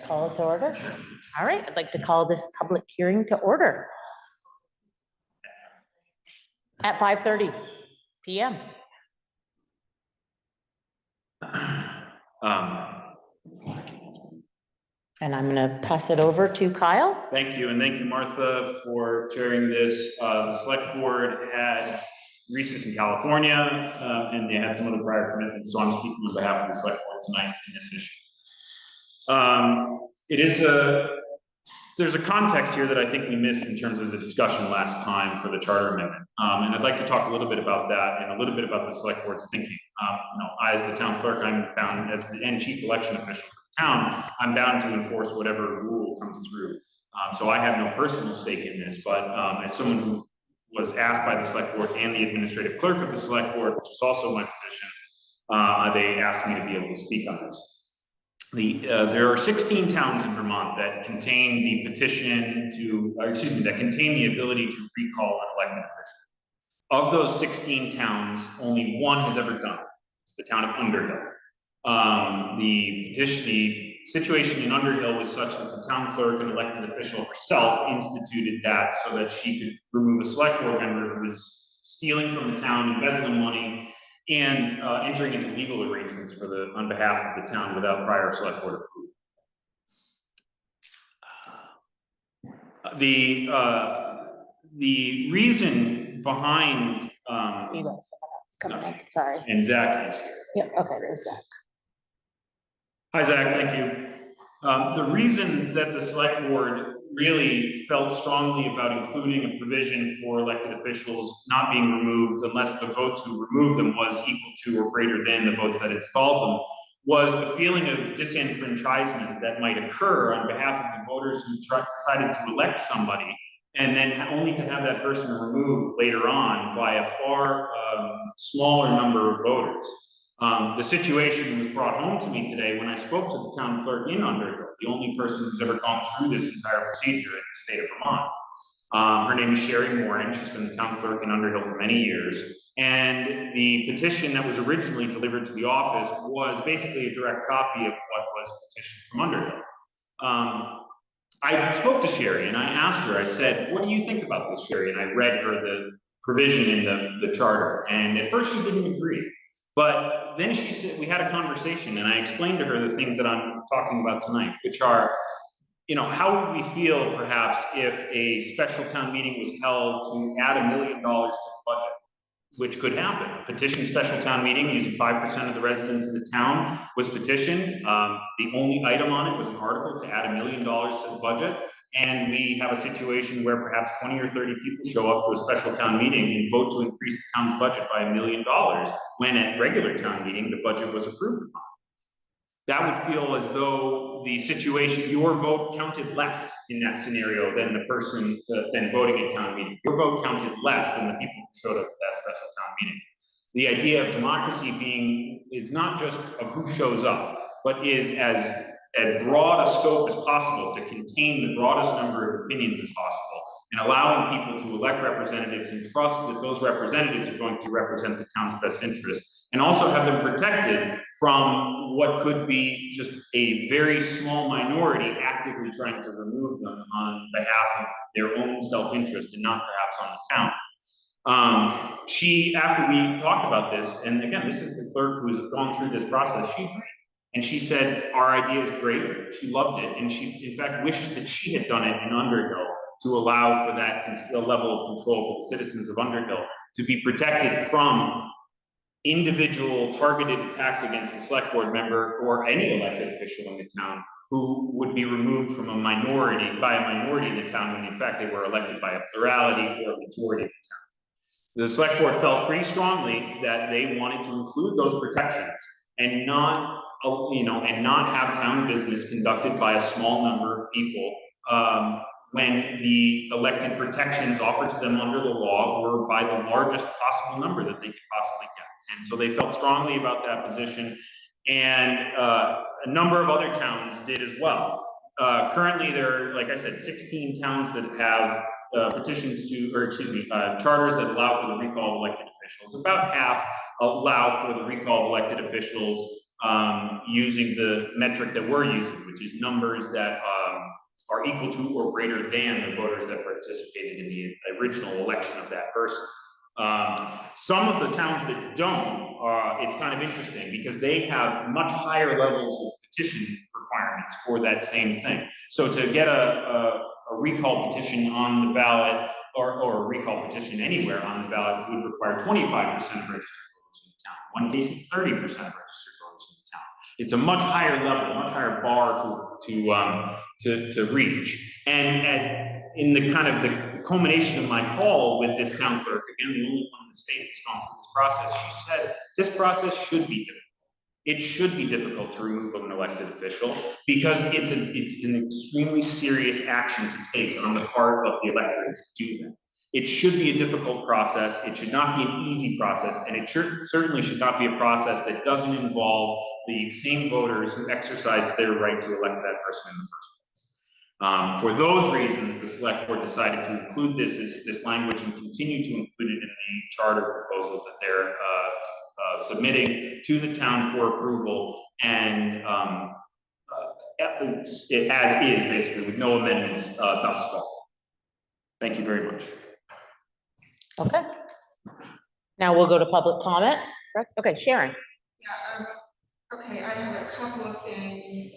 Call it to order. All right, I'd like to call this public hearing to order at 5:30 p.m. And I'm going to pass it over to Kyle. Thank you, and thank you, Martha, for chairing this. The select board had recess in California, and they had some other prior commitments, so I'm speaking on behalf of the select board tonight in this issue. There's a context here that I think we missed in terms of the discussion last time for the charter amendment, and I'd like to talk a little bit about that and a little bit about the select board's thinking. I, as the town clerk, I'm bound as the chief election official for the town. I'm bound to enforce whatever rule comes through. So I have no personal stake in this, but as someone who was asked by the select board and the administrative clerk of the select board, which is also my position, they asked me to be able to speak on this. There are 16 towns in Vermont that contain the petition to, that contain the ability to recall an elected official. Of those 16 towns, only one has ever done it. It's the town of Underhill. The situation in Underhill was such that the town clerk and elected official herself instituted that so that she could remove a select board member who was stealing from the town, embezzling money, and entering into legal arrangements on behalf of the town without prior select board approval. The reason behind You got someone else coming in. Sorry. And Zach is here. Yeah. Okay. There's Zach. Hi, Zach. Thank you. The reason that the select board really felt strongly about including a provision for elected officials not being removed unless the vote to remove them was equal to or greater than the votes that installed them was the feeling of disenfranchisement that might occur on behalf of the voters who decided to elect somebody and then only to have that person removed later on by a far smaller number of voters. The situation was brought home to me today when I spoke to the town clerk in Underhill, the only person who's ever gone through this entire procedure in the state of Vermont. Her name is Sherry Moran. She's been the town clerk in Underhill for many years. And the petition that was originally delivered to the office was basically a direct copy of what was petitioned from Underhill. I spoke to Sherry and I asked her, I said, what do you think about this, Sherry? And I read her the provision in the charter. And at first she didn't agree. But then she said, we had a conversation and I explained to her the things that I'm talking about tonight, which are, how would we feel perhaps if a special town meeting was held to add $1 million to the budget, which could happen. A petition special town meeting using 5% of the residents of the town was petitioned. The only item on it was an article to add $1 million to the budget. And we have a situation where perhaps 20 or 30 people show up to a special town meeting and vote to increase the town's budget by $1 million when at regular town meeting, the budget was approved upon. That would feel as though the situation, your vote counted less in that scenario than the person than voting at town meeting. Your vote counted less than the people who showed up at that special town meeting. The idea of democracy is not just of who shows up, but is as broad a scope as possible to contain the broadest number of opinions as possible, and allowing people to elect representatives and trust that those representatives are going to represent the town's best interests, and also have them protected from what could be just a very small minority actively trying to remove them on behalf of their own self-interest and not perhaps on the town. After we talked about this, and again, this is the clerk who's gone through this process, she agreed. And she said, our idea is great. She loved it. And she, in fact, wished that she had done it in Underhill to allow for that level of control for the citizens of Underhill to be protected from individual targeted attacks against a select board member or any elected official in the town who would be removed from by a minority in the town when in fact they were elected by a plurality or a majority of the town. The select board felt pretty strongly that they wanted to include those protections and not have town business conducted by a small number of people when the elected protections offered to them under the law were by the largest possible number that they could possibly get. And so they felt strongly about that position, and a number of other towns did as well. Currently, there are, like I said, 16 towns that have charters that allow for the recall of elected officials. About half allow for the recall of elected officials using the metric that we're using, which is numbers that are equal to or greater than the voters that participated in the original election of that person. Some of the towns that don't, it's kind of interesting because they have much higher levels of petition requirements for that same thing. So to get a recall petition on the ballot, or a recall petition anywhere on the ballot, would require 25% of registered voters in the town. In one case, it's 30% of registered voters in the town. It's a much higher level, much higher bar to reach. And in the kind of the culmination of my call with this town clerk, again, the only one in the state that's gone through this process, she said, this process should be difficult. It should be difficult to remove an elected official because it's an extremely serious action to take on the part of the electorate to do that. It should be a difficult process. It should not be an easy process, and it certainly should not be a process that doesn't involve the same voters who exercised their right to elect that person in the first place. For those reasons, the select board decided to include this language and continue to include it in the charter proposal that they're submitting to the town for approval, and it as is, basically, with no amendments thus far. Thank you very much. Okay. Now we'll go to public comment. Correct? Okay, Sharon. Yeah, okay, I have a couple of things.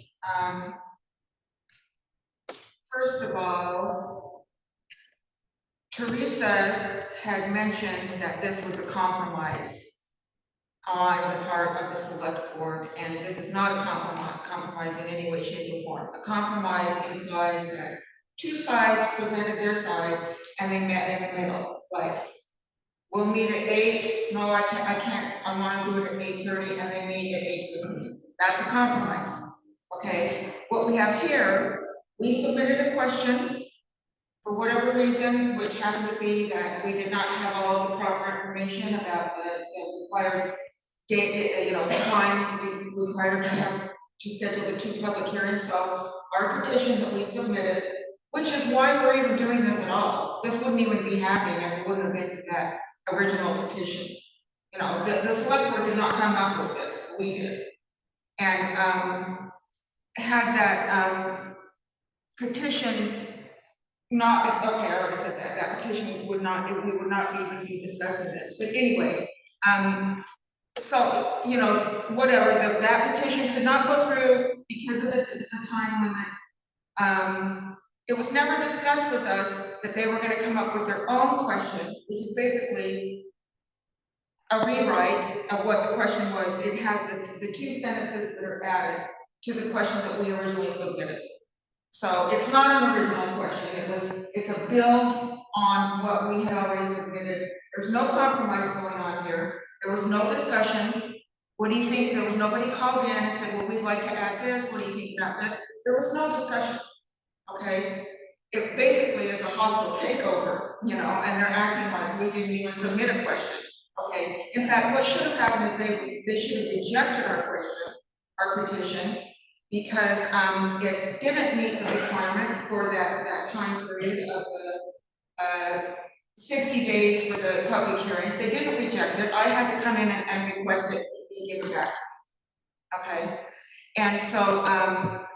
First of all, Teresa had mentioned that this was a compromise on the part of the select board, and this is not a compromise in any way, shape, or form. A compromise implies that two sides presented their side and they met in the middle. Like, we'll meet at 8. No, I can't. I want to do it at 8:30, and they meet at 8:50. That's a compromise. Okay. What we have here, we submitted a question for whatever reason, which happened to be that we did not have all of the proper information about the required date, time we required to schedule the 2 public hearings. So our petition that we submitted, which is why we're even doing this at all. This wouldn't even be happening if it wouldn't have been for that original petition. The select board did not come up with this, we did. And had that petition not, okay, I already said that petition would not, we would not even be discussing this. But anyway, so, whatever, that petition could not go through because of the time limit. It was never discussed with us that they were going to come up with their own question, which is basically a rewrite of what the question was. It has the 2 sentences that are added to the question that we originally submitted. So it's not an original question. It's a build on what we had already submitted. There's no compromise going on here. There was no discussion. What do you think? There was nobody called in and said, well, we'd like to add this. What do you think about this? There was no discussion. Okay. It basically is a hostile takeover, and they're acting like we didn't even submit a question. Okay. In fact, what should have happened is they should have rejected our petition because it didn't meet the requirement for that time period of the 60 days for the public hearings. They didn't reject it. I had to come in and request it and give it back. Okay. And so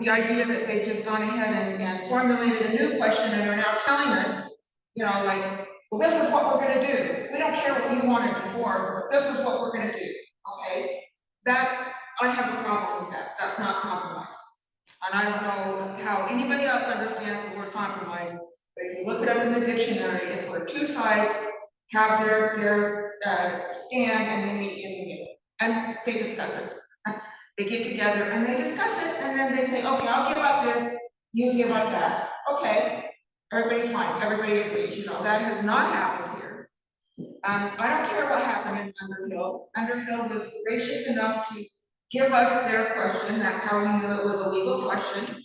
the idea that they've just gone ahead and formulated a new question and are now telling us, well, this is what we're going to do. We don't care what you wanted before, but this is what we're going to do. Okay. That, I have a problem with that. That's not compromise. And I don't know how anybody else understands the word compromise, but if you look it up in the dictionary, it's where 2 sides have their stand and they meet in the middle. And they discuss it. They get together and they discuss it, and then they say, okay, I'll give up this, you give up that. Okay, everybody's fine, everybody agrees. That has not happened here. I don't care what happened in Underhill. Underhill was gracious enough to give us their question. That's how we knew it was a legal question.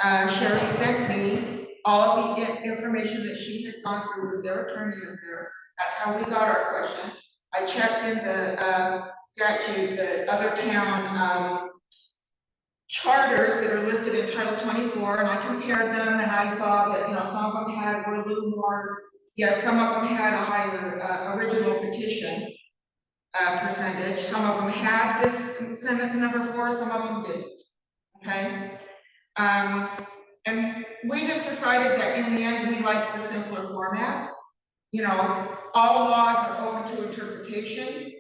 Sherry sent me all of the information that she had gone through with their attorney in there. That's how we got our question. I checked in the statute, the other town charters that are listed in Title 24, and I compared them, and I saw that some of them were a little more. Yes, some of them had a higher original petition. percentage. Some of them had this sentence number 4, some of them didn't. Okay? And we just decided that in the end, we liked the simpler format. You know, all laws are open to interpretation.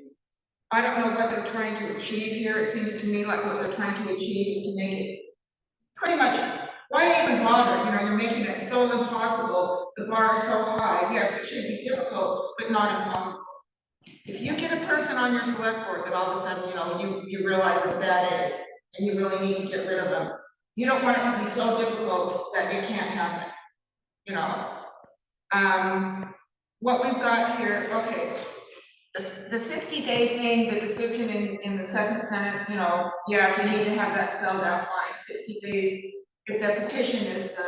I don't know what they're trying to achieve here. It seems to me like what they're trying to achieve is to make it pretty much, why even bother? You know, you're making it so impossible. The bar is so high. Yes, it should be difficult, but not impossible. If you get a person on your select board that all of a sudden, you know, you realize it's a bad egg and you really need to get rid of them, you don't want it to be so difficult that it can't happen. You know, what we've got here, okay, the 60-day thing, the description in the second sentence, you know, yeah, if you need to have that spelled out, fine, 60 days. If the petition is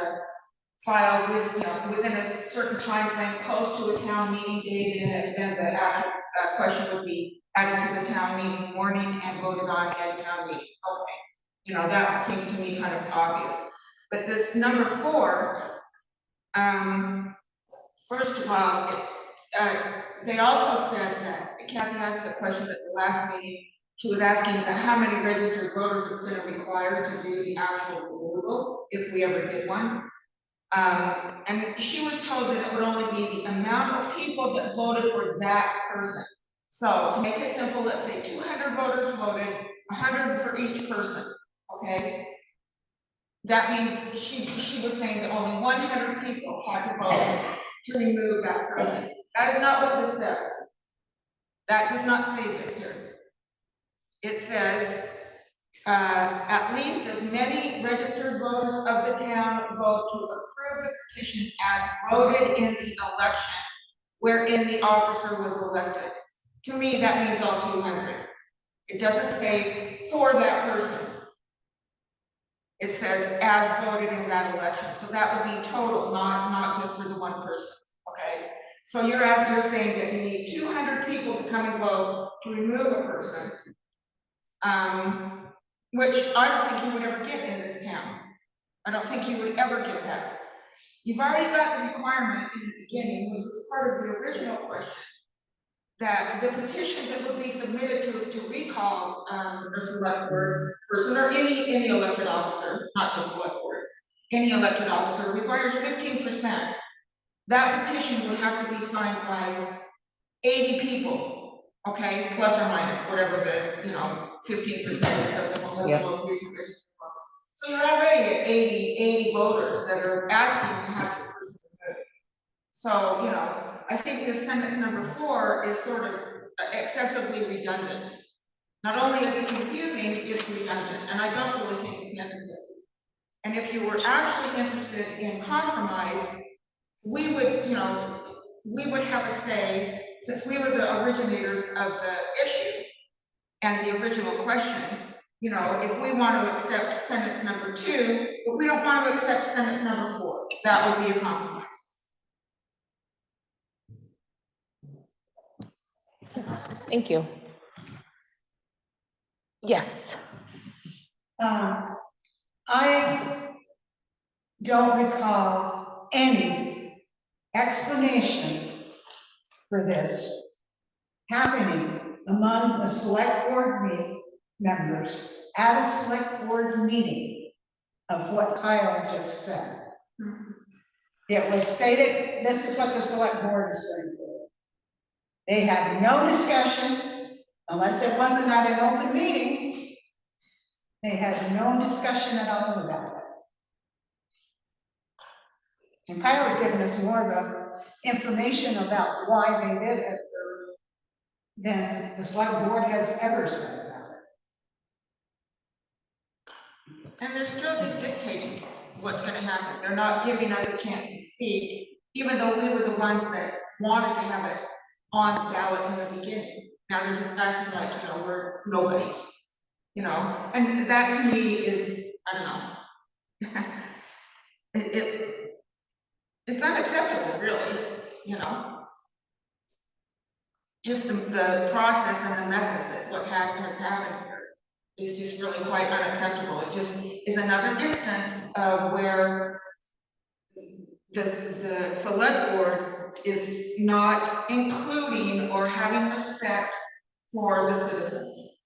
filed with, you know, within a certain time frame close to a town meeting date, then the actual question would be added to the town meeting warning and voted on at town meeting. Okay, you know, that seems to me kind of obvious. But this number 4, first of all, they also said that Kathy asked the question at the last meeting. She was asking how many registered voters it's going to require to do the actual removal, if we ever did one. And she was told that it would only be the amount of people that voted for that person. So to make it simple, let's say 200 voters voted, 100 for each person, okay? That means she was saying that only 100 people had to vote to remove that person. That is not what this says. That does not say this here. It says, at least as many registered voters of the town vote to approve the petition as voted in the election wherein the officer was elected. To me, that means all 200. It doesn't say for that person. It says as voted in that election. So that would be total, not just for the one person, okay? So you're saying that you need 200 people to come and vote to remove a person, which I don't think you would ever get in this town. I don't think you would ever get that. You've already got the requirement in the beginning, which was part of the original question, that the petition that would be submitted to recall a select board person or any elected officer, not just select board, any elected officer requires 15%. That petition would have to be signed by 80 people, okay, plus or minus, whatever the, 15% is of the most recent. So you're already at 80 voters that are asking to have this person removed. So, I think this sentence number 4 is sort of excessively redundant. Not only is it confusing, it's redundant, and I don't really think it's necessary. And if you were actually interested in compromise, we would, we would have a say, since we were the originators of the issue and the original question, if we want to accept sentence number 2, but we don't want to accept sentence number 4, that would be a compromise. Thank you. Yes. I don't recall any explanation for this happening among the select board members at a select board meeting of what Kyle just said. It was stated, this is what the select board is going to do. They had no discussion, unless it wasn't at an open meeting. They had no discussion at all about it. And Kyle's given us more of the information about why they did it than the select board has ever said about it. And they're still just dictating what's going to happen. They're not giving us a chance to speak, even though we were the ones that wanted to have it on the ballot in the beginning. Now they're just acting like, we're nobodies, and that to me is, I don't know. It's unacceptable, really, Just the process and the method that what has happened here is just really quite unacceptable. It just is another instance of where the select board is not including or having respect for the citizens.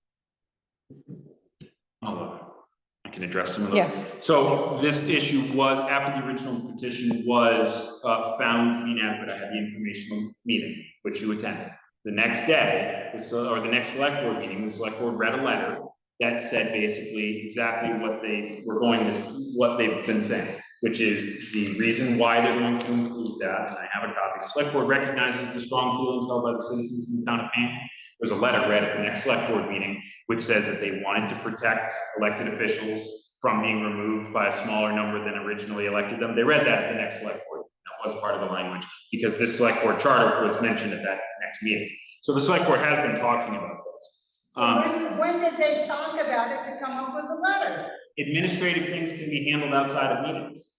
I can address some of those. Yeah. So this issue was, after the original petition was found to be inadequate, I had the informational meeting, which you attended. The next day, or the next select board meeting, the select board read a letter that said basically exactly what they were going to, what they've been saying, which is the reason why they're going to include that, and I have a copy. The select board recognizes the strong feelings held by the citizens in the town of Payneham. There's a letter read at the next select board meeting, which says that they wanted to protect elected officials from being removed by a smaller number than originally elected them. They read that at the next select board. That was part of the language, because this select board charter was mentioned at that next meeting. So the select board has been talking about this. So when did they talk about it to come up with a letter? Administrative things can be handled outside of meetings.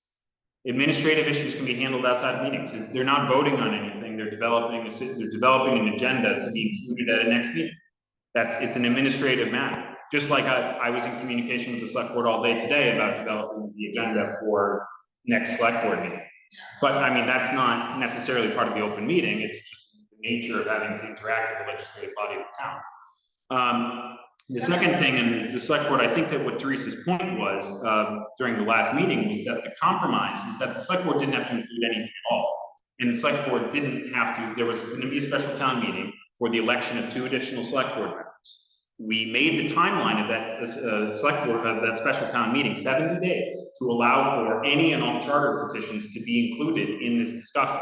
Administrative issues can be handled outside of meetings. They're not voting on anything. They're developing an agenda to be included at a next meeting. It's an administrative matter. Just like I was in communication with the select board all day today about developing the agenda for next select board meeting. But I mean, that's not necessarily part of the open meeting. It's just the nature of having to interact with the legislative body of the town. The second thing, and the select board, I think that what Teresa's point was during the last meeting was that the compromise is that the select board didn't have to include anything at all. And the select board didn't have to, there was going to be a special town meeting for the election of 2 additional select board members. We made the timeline of that select board, of that special town meeting, 70 days to allow for any and all charter petitions to be included in this discussion.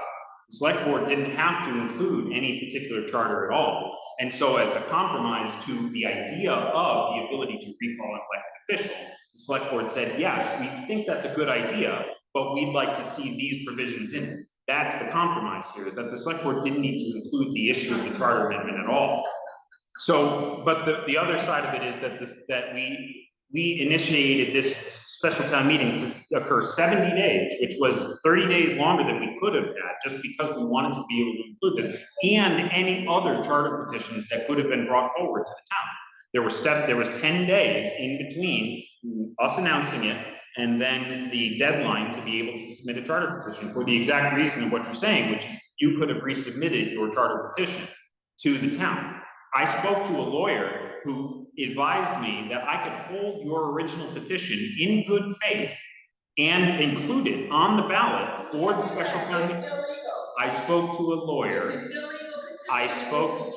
The select board didn't have to include any particular charter at all. And so as a compromise to the idea of the ability to recall an elected official, the select board said, yes, we think that's a good idea, but we'd like to see these provisions in it. That's the compromise here, is that the select board didn't need to include the issue of the charter amendment at all. So, but the other side of it is that we initiated this special town meeting to occur 70 days, which was 30 days longer than we could have had, just because we wanted to be able to include this, and any other charter petitions that could have been brought forward to the town. There was 10 days in between us announcing it and then the deadline to be able to submit a charter petition, for the exact reason of what you're saying, which is you could have resubmitted your charter petition to the town. I spoke to a lawyer who advised me that I could hold your original petition in good faith and include it on the ballot for the special town meeting. I spoke to a lawyer. I spoke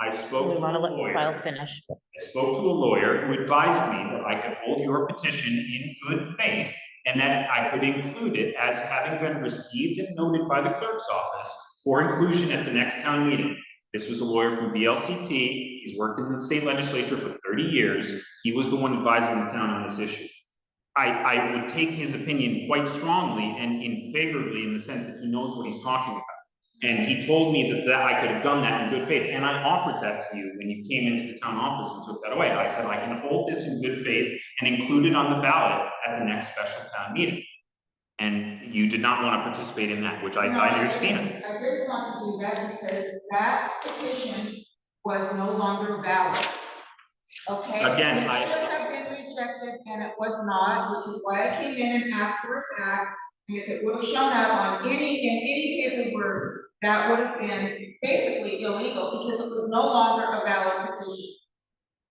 We to want a to let the lawyer. file finish. I spoke to a lawyer who advised me that I could hold your petition in good faith and that I could include it as having been received and noted by the clerk's office for inclusion at the next town meeting. This was a lawyer from VLCT. He's worked in the state legislature for 30 years. He was the one advising the town on this issue. I would take his opinion quite strongly and in favorably, in the sense that he knows what he's talking about. And he told me that I could have done that in good faith. And I offered that to you when you came into the town office and took that away. I said, I can hold this in good faith and include it on the ballot at the next special town meeting. And you did not want to participate in that, which I understand. I didn't want to do that because that petition was no longer valid. Okay? Again, It should have been rejected and it was not, which is why I came in and asked for it back. And if it would have shown up on in any paperwork, that would have been basically illegal because it was no longer a valid petition.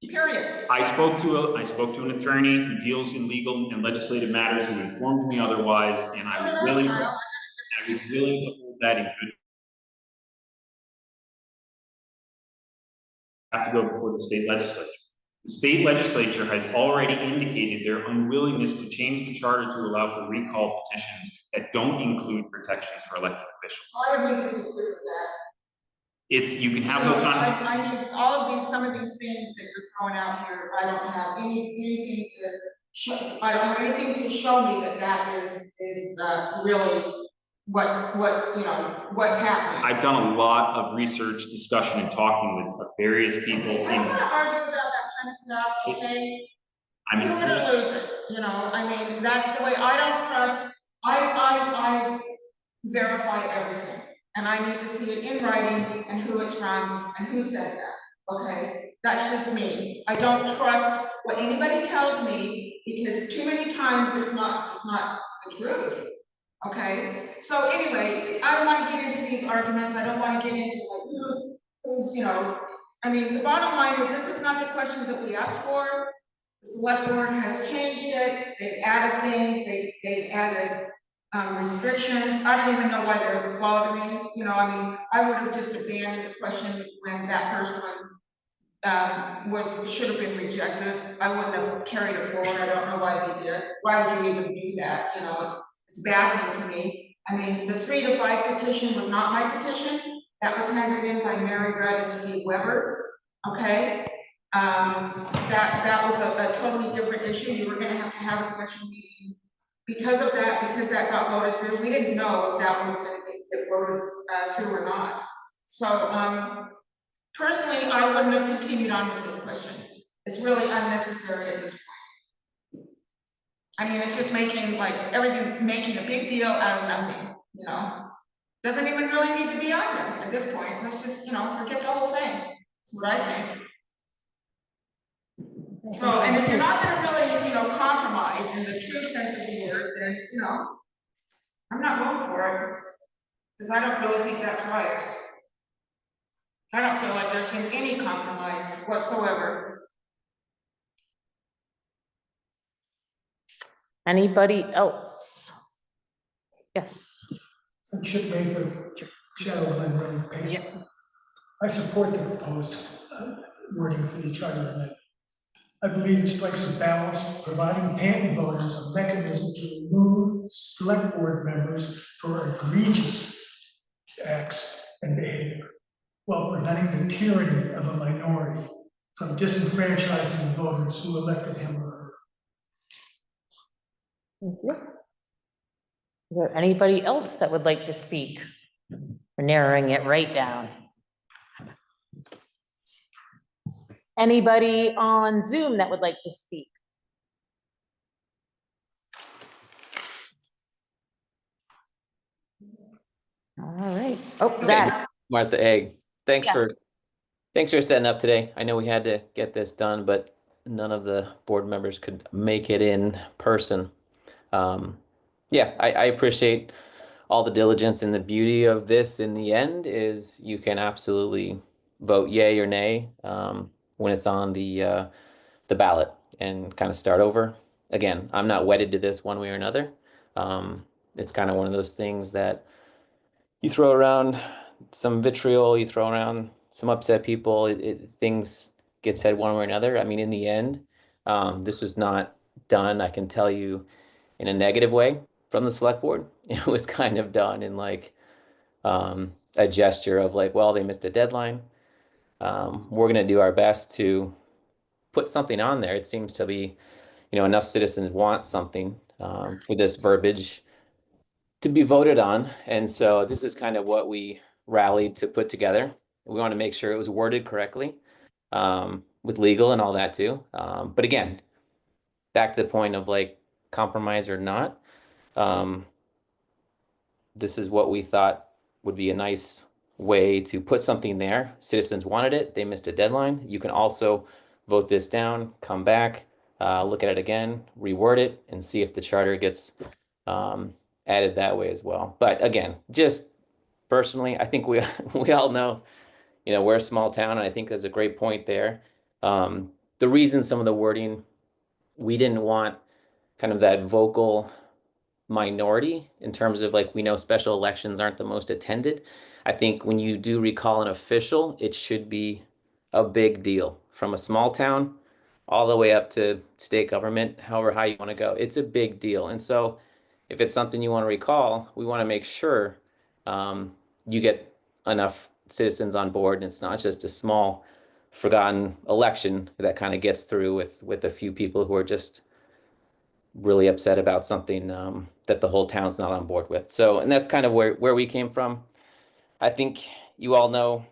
Period. I spoke to an attorney who deals in legal and legislative matters who informed me otherwise, and I was willing to hold that in good. Have to go before the state legislature. The state legislature has already indicated their unwillingness to change the charter to allow for recall petitions that don't include protections for elected officials. I would disagree with that. You can have those I need all of some of these things that you're throwing out here. I don't have anything to show. I don't have anything to show me that is really what's happening. I've done a lot of research, discussion, and talking with various people. I'm not gonna argue about that kind of stuff, okay? I mean, You're gonna lose it, I mean, that's the way. I don't trust. I verify everything. And I need to see it in writing and who it's from and who said that, okay? That's just me. I don't trust what anybody tells me because too many times it's not the truth, okay? So anyway, I don't want to get into these arguments. I don't want to get into like who's I mean, the bottom line is, this is not the question that we asked for. The select board has changed it, they've added things, they've added, restrictions. I don't even know why they're bothering, you know, I mean, I would have just abandoned the question when that first one should have been rejected. I wouldn't have carried it forward. I don't know why they did. Why would you even do that? You know, it's baffling to me. I mean, the 3 to 5 petition was not my petition. That was handed in by Mary Rudd and Steve Weber. Okay? That was a totally different issue. You were gonna have to have a special meeting because of that, because that got voted through. We didn't know if that one was gonna get voted through or not. So, personally, I wouldn't have continued on with this question. It's really unnecessary at this point. I mean, it's just making, like, everything's making a big deal out of nothing, you know? Doesn't even really need to be on there at this point. Let's just, you know, forget the whole thing. That's what I think. So, and if you're not gonna really, you know, compromise in the true sense of the word, then, you know, I'm not voting for it. Because I don't really think that's right. I don't feel like there's been any compromise whatsoever. Anybody else? Yes. I'm Chip Mather, Shadow Glen Road. Payne. Yeah. I support the proposed wording for the charter amendment. I believe it strikes a balance, providing Canton voters a mechanism to remove select board members for egregious acts and behavior, while preventing the tyranny of a minority from disenfranchising voters who elected him or her. Thank you. Is there anybody else that would like to speak? We're narrowing it right down. Anybody on Zoom that would like to speak? All right. Oh, Zach. Martha Egg, thanks Yeah. for setting up today. I know we had to get this done, but none of the board members could make it in person. Yeah, I appreciate all the diligence, and the beauty of this in the end is you can absolutely vote yay or nay when it's on the ballot and kind of start over. Again, I'm not wedded to this one way or another. It's kind of one of those things that you throw around some vitriol, you throw around some upset people, things get said one way or another. I mean, in the end, this was not done, I can tell you, in a negative way from the select board. It was kind of done in like a gesture of like, well, they missed a deadline. We're going to do our best to put something on there. It seems to be, enough citizens want something with this verbiage to be voted on. And so this is kind of what we rallied to put together. We want to make sure it was worded correctly with legal and all that too. But again, back to the point of like compromise or not, this is what we thought would be a nice way to put something there. Citizens wanted it, they missed a deadline. You can also vote this down, come back, look at it again, reword it, and see if the charter gets added that way as well. But again, just personally, I think we all know, we're a small town, and I think there's a great point there. The reason some of the wording, we didn't want kind of that vocal minority in terms of like, we know special elections aren't the most attended. I think when you do recall an official, it should be a big deal from a small town all the way up to state government, however high you want to go. It's a big deal. And so if it's something you want to recall, we want to make sure you get enough citizens on board, and it's not just a small forgotten election that kind of gets through with a few people who are just really upset about something that the whole town's not on board with. So, and that's kind of where we came from. I think you all know,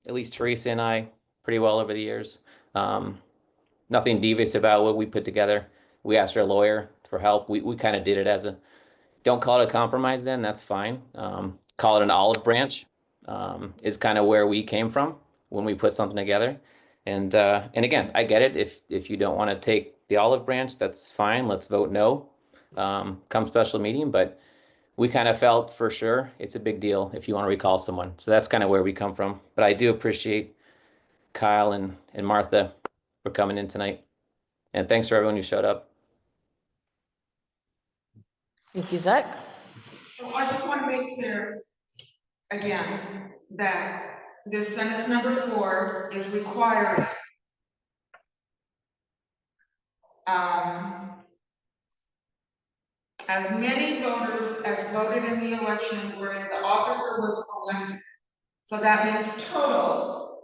at least Teresa and I, pretty well over the years. Nothing devious about what we put together. We asked our lawyer for help. We kind of did it as don't call it a compromise then, that's fine. Call it an olive branch is kind of where we came from when we put something together. And again, I get it. If you don't want to take the olive branch, that's fine. Let's vote no come special meeting. But we kind of felt for sure it's a big deal if you want to recall someone. So that's kind of where we come from. But I do appreciate Kyle and Martha for coming in tonight. And thanks for everyone who showed up. Thank you, Zach. So I just want to make clear, again, that this sentence number 4 is required. As many voters as voted in the election wherein the officer was elected. So that means total.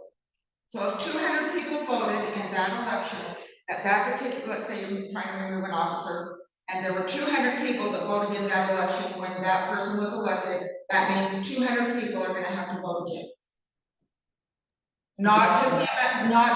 So if 200 people voted in that election, at that particular, let's say you're trying to remove an officer, and there were 200 people that voted in that election when that person was elected, that means 200 people are gonna have to vote again. Not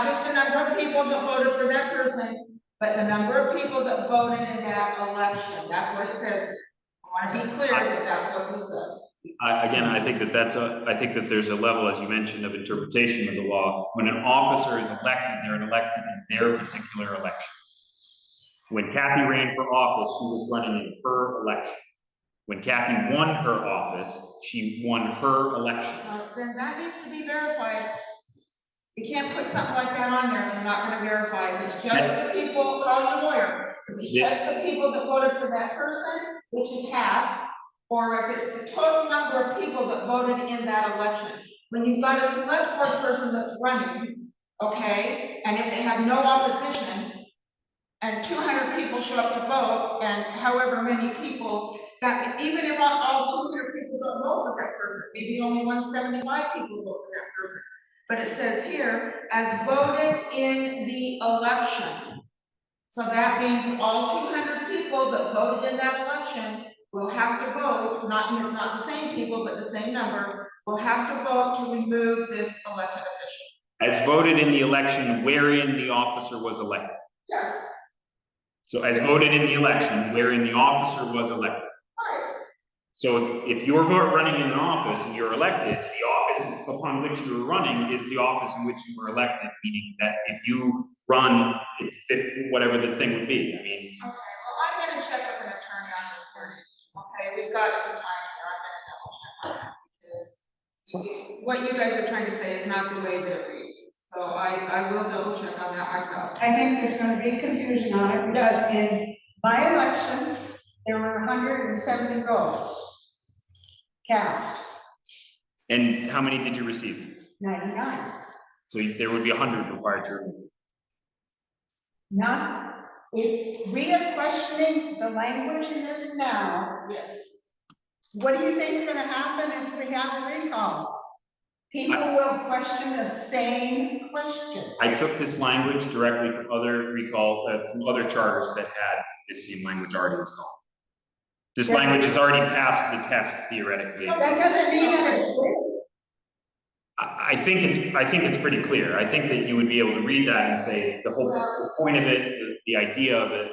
just the number of people that voted for that person, but the number of people that voted in that election. That's what it says. I want to be clear that that's what this says. Again, I think that there's a level, as you mentioned, of interpretation of the law. When an officer is elected, they're elected in their particular election. When Kathy ran for office, she was running in her election. When Kathy won her office, she won her election. Then that needs to be verified. You can't put something like that on there and you're not gonna verify. If it's just the people, call your lawyer. If it's Yes. just the people that voted for that person, which is half, or if it's the total number of people that voted in that election. When you've got a select board person that's running, okay, and if they have no opposition, and 200 people show up to vote, and however many people, that even if all 200 people don't vote for that person, maybe only 175 people vote for that person. But it says here, as voted in the election. So that means all 200 people that voted in that election will have to vote, not the same people, but the same number, will have to vote to remove this elected official. As voted in the election wherein the officer was elected. Yes. So as voted in the election wherein the officer was elected. Right. So if you're running in an office and you're elected, the office upon which you're running is the office in which you were elected, meaning that if you run, it's whatever the thing would be. I mean, Okay, well, I'm gonna check with an attorney on this one. Okay, we've got some time here, I'm gonna double check on that, because what you guys are trying to say is not the way that it reads. So I will double check on that myself. I think there's gonna be confusion on it, because in my election, there were 170 votes cast, and how many did you receive? 99. So there would be 100 required to remove. Not, if we are questioning the language in this now, Yes. what do you think is gonna happen if we have a recall? People will question the same question. I took this language directly from other from other charters that had this same language already installed. This Yeah. language has already passed the test theoretically. That doesn't mean that it's clear. I think it's pretty clear. I think that you would be able to read that and say the point of it, the idea of it,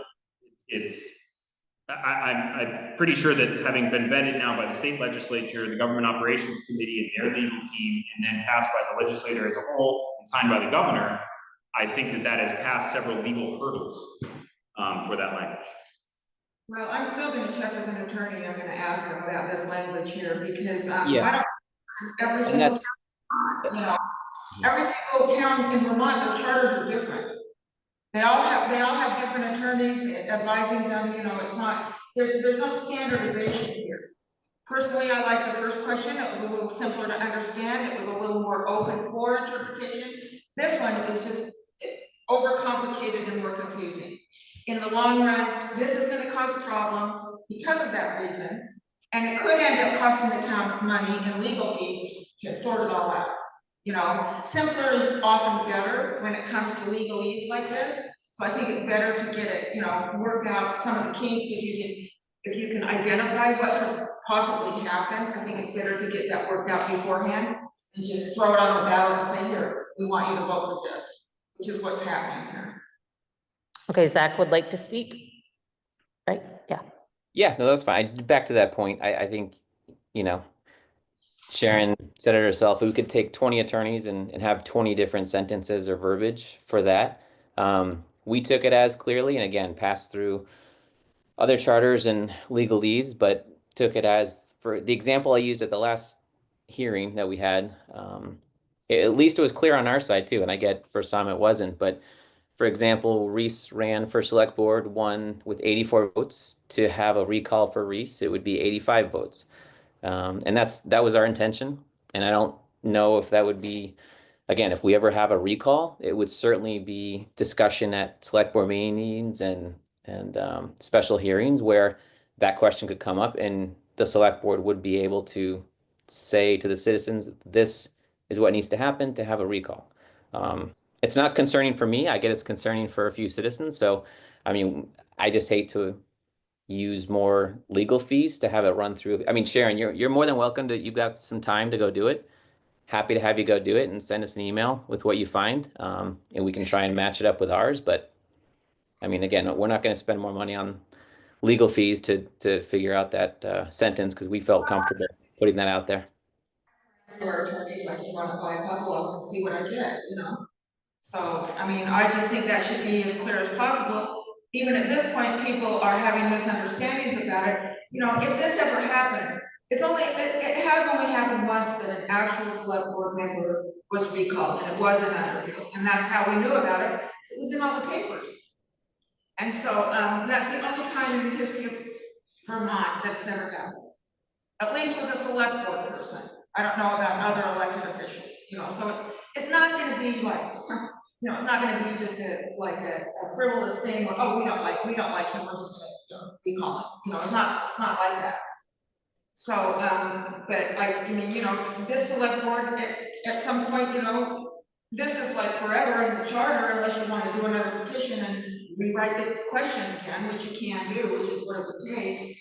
I'm pretty sure that having been vetted now by the state legislature, the government operations committee and their legal team, and then passed by the legislator as a whole and signed by the governor, I think that has passed several legal hurdles for that language. Well, I'm still gonna check with an attorney, I'm gonna ask him about this language here, because Yeah. I don't, every And single that's, town, you know, every single town in Vermont, the charters are different. They all have different attorneys advising them, you know, it's not, there's no standardization here. Personally, I like the first question, it was a little simpler to understand, it was a little more open for interpretation. This one is just overcomplicated and more confusing. In the long run, this is gonna cause problems because of that reason, and it could end up costing the town money and legal fees to sort it all out. You know, simpler is often better when it comes to legalese like this, so I think it's better to get it, you know, work out some of the kinks if you can identify what could possibly happen. I think it's better to get that worked out beforehand and just throw it on the ballot and say, here, we want you to vote for this, which is what's happening here. Okay, Zach would like to speak. Right, yeah. yeah, no, that's fine. Back to that point, I think, you know, Sharon said it herself, we could take 20 attorneys and have 20 different sentences or verbiage for that. We took it as clearly, and again, passed through other charters and legalese, but took it as, for the example I used at the last hearing that we had, At least it was clear on our side too, and I get for some it wasn't, but for example, Reese ran for select board, won with 84 votes. To have a recall for Reese, it would be 85 votes. And that was our intention. And I don't know if that would be, again, if we ever have a recall, it would certainly be discussion at select board meetings and special hearings where that question could come up and the select board would be able to say to the citizens, this is what needs to happen to have a recall. It's not concerning for me. I get it's concerning for a few citizens. So, I mean, I just hate to use more legal fees to have it run through. I mean, Sharon, you're more than welcome to, you've got some time to go do it. Happy to have you go do it and send us an email with what you find. And we can try and match it up with ours. But I mean, again, we're not going to spend more money on legal fees to figure out that sentence because we felt comfortable putting that out there. For attorneys, I just wanna buy a puzzle up and see what I get, you know? So, I mean, I just think that should be as clear as possible. Even at this point, people are having misunderstandings about it. You know, if this ever happened, it has only happened once that an actual select board member was recalled, and it was in Atherville, and that's how we knew about it. It was in all the papers. And so, that's the only time in the history of Vermont that's ever happened. At least with a select board person. I don't know about other elected officials, you know, so it's not gonna be like, you know, it's not gonna be just a frivolous thing where, oh, we don't like him, we're just gonna, recall him, you know, it's not like that. So, but I mean, you know, this select board, at some point, you know, this is like forever in the charter unless you wanna do another petition and rewrite the question again, which you can do, which is what it would take.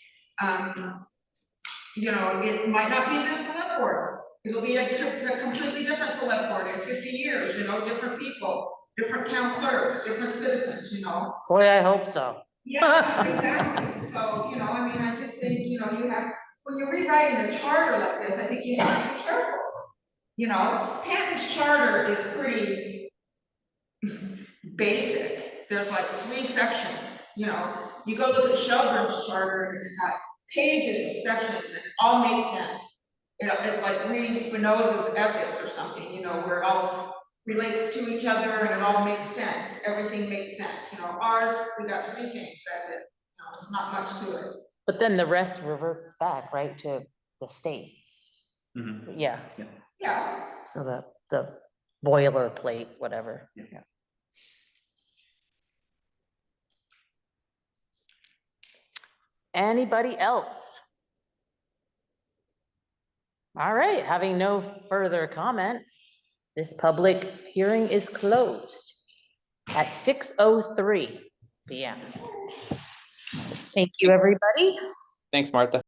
You know, it might not be this select board. It'll be a completely different select board in 50 years, you know, different people, different town clerks, different citizens, you know. Boy, I hope so. Yeah, exactly. So, you know, I mean, I just think, you know, when you're rewriting a charter like this, I think you have to be careful. You know, Canton's charter is pretty basic. There's like 3 sections, you know. You go look at Shelburne's charter and it's got pages of sections and it all makes sense. You know, it's like reading Spinoza's Ethics or something, you know, where it all relates to each other and it all makes sense. Everything makes sense. You know, ours, we got 3 things, that's it. You know, there's not much to it. But then the rest reverts back, right, to the states. Mhm. Yeah, Yeah. so the boilerplate, whatever. Yeah. Yeah. Anybody else? All right, having no further comment, this public hearing is closed at 6:03 p.m. Thank you, everybody. Thanks, Martha.